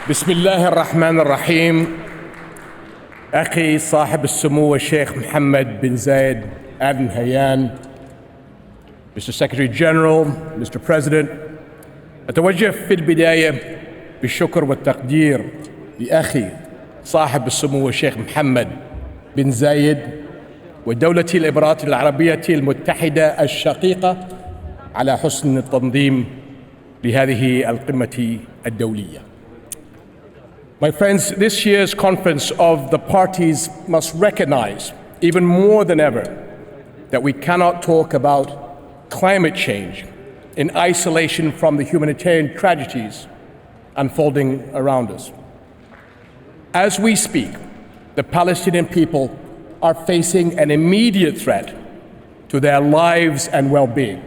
بسم الله الرحمن الرحيم. أخي صاحب السمو الشيخ محمد بن زايد آل نهيان، Mr. Secretary General, Mr. President، أتوجه في البداية بالشكر والتقدير لأخي صاحب السمو الشيخ محمد بن زايد ودولة الإمارات العربية المتحدة الشقيقة على حسن التنظيم لهذه القمة الدولية. My friends, this year's conference of the parties must recognize, even more than ever, that we cannot talk about climate change in isolation from the humanitarian tragedies unfolding around us. As we speak, the Palestinian people are facing an immediate threat to their lives and well-being.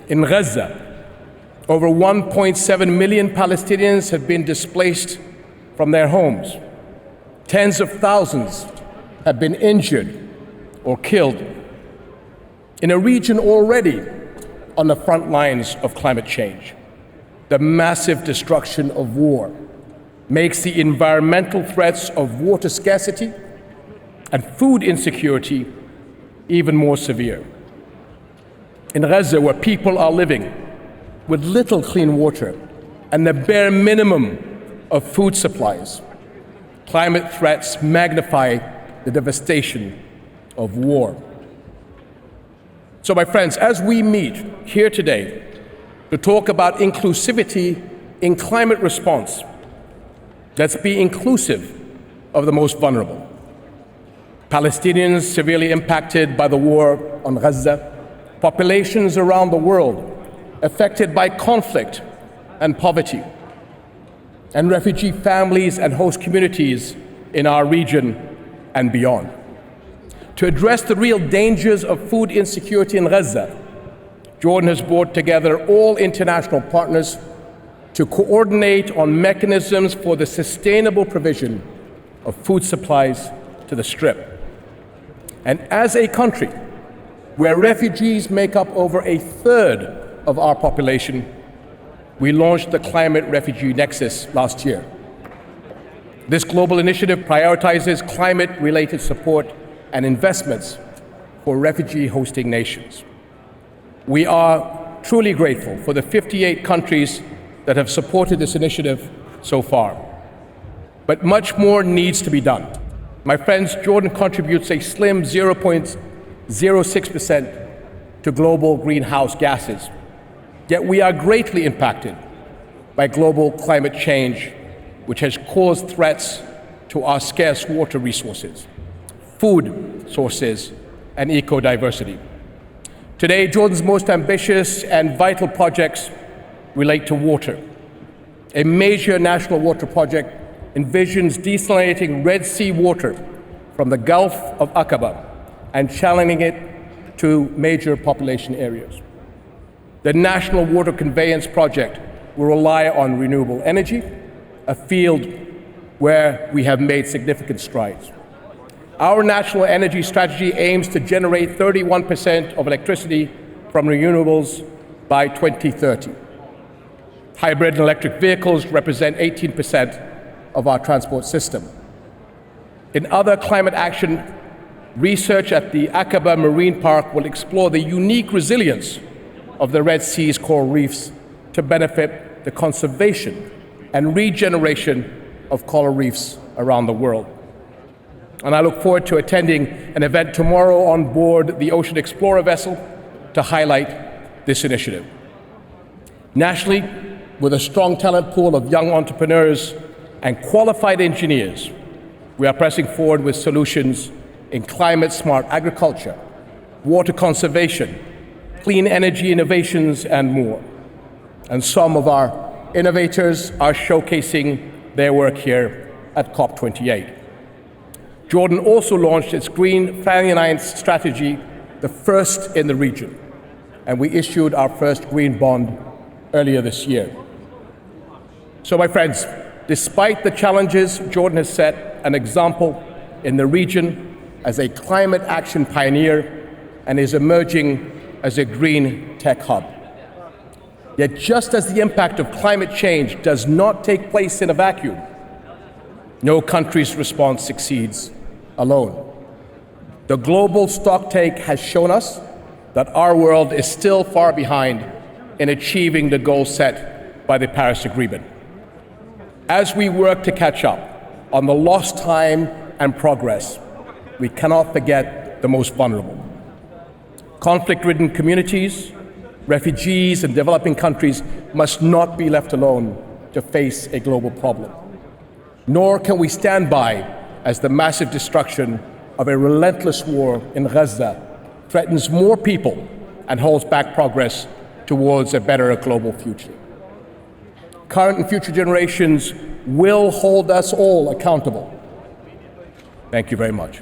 In Gaza, over 1.7 million Palestinians have been displaced from their homes. Tens of thousands have been injured or killed in a region already on the front lines of climate change. The massive destruction of war makes the environmental threats of water scarcity and food insecurity even more severe. In Gaza, where people are living with little clean water and the bare minimum of food supplies, climate threats magnify the devastation of war. So, my friends, as we meet here today to talk about inclusivity in climate response, let's be inclusive of the most vulnerable. Palestinians severely impacted by the war on Gaza, populations around the world affected by conflict and poverty, and refugee families and host communities in our region and beyond. To address the real dangers of food insecurity in Gaza, Jordan has brought together all international partners to coordinate on mechanisms for the sustainable provision of food supplies to the Strip. And as a country where refugees make up over a third of our population, we launched the Climate Refugee Nexus last year. This global initiative prioritizes climate-related support and investments for refugee-hosting nations. We are truly grateful for the 58 countries that have supported this initiative so far. But much more needs to be done. My friends, Jordan contributes a slim 0.06% to global greenhouse gases. Yet we are greatly impacted by global climate change, which has caused threats to our scarce water resources, food sources, and ecodiversity. Today, Jordan's most ambitious and vital projects relate to water. A major national water project envisions desalinating Red Sea water from the Gulf of Aqaba and channeling it to major population areas. The National Water Conveyance Project will rely on renewable energy, a field where we have made significant strides. Our national energy strategy aims to generate 31% of electricity from renewables by 2030. Hybrid and electric vehicles represent 18% of our transport system. In other climate action, research at the Aqaba Marine Park will explore the unique resilience of the Red Sea's coral reefs to benefit the conservation and regeneration of coral reefs around the world. And I look forward to attending an event tomorrow on board the Ocean Explorer vessel to highlight this initiative. Nationally, with a strong talent pool of young entrepreneurs and qualified engineers, we are pressing forward with solutions in climate-smart agriculture, water conservation, clean energy innovations, and more. And some of our innovators are showcasing their work here at COP28. Jordan also launched its Green Finance Strategy, the first in the region, and we issued our first green bond earlier this year. So, my friends, despite the challenges, Jordan has set an example in the region as a climate action pioneer and is emerging as a green tech hub. Yet just as the impact of climate change does not take place in a vacuum, no country's response succeeds alone. The global stocktake has shown us that our world is still far behind in achieving the goals set by the Paris Agreement. As we work to catch up on the lost time and progress, we cannot forget the most vulnerable. Conflict-ridden communities, refugees, and developing countries must not be left alone to face a global problem. Nor can we stand by as the massive destruction of a relentless war in Gaza threatens more people and holds back progress towards a better global future. Current and future generations will hold us all accountable. Thank you very much.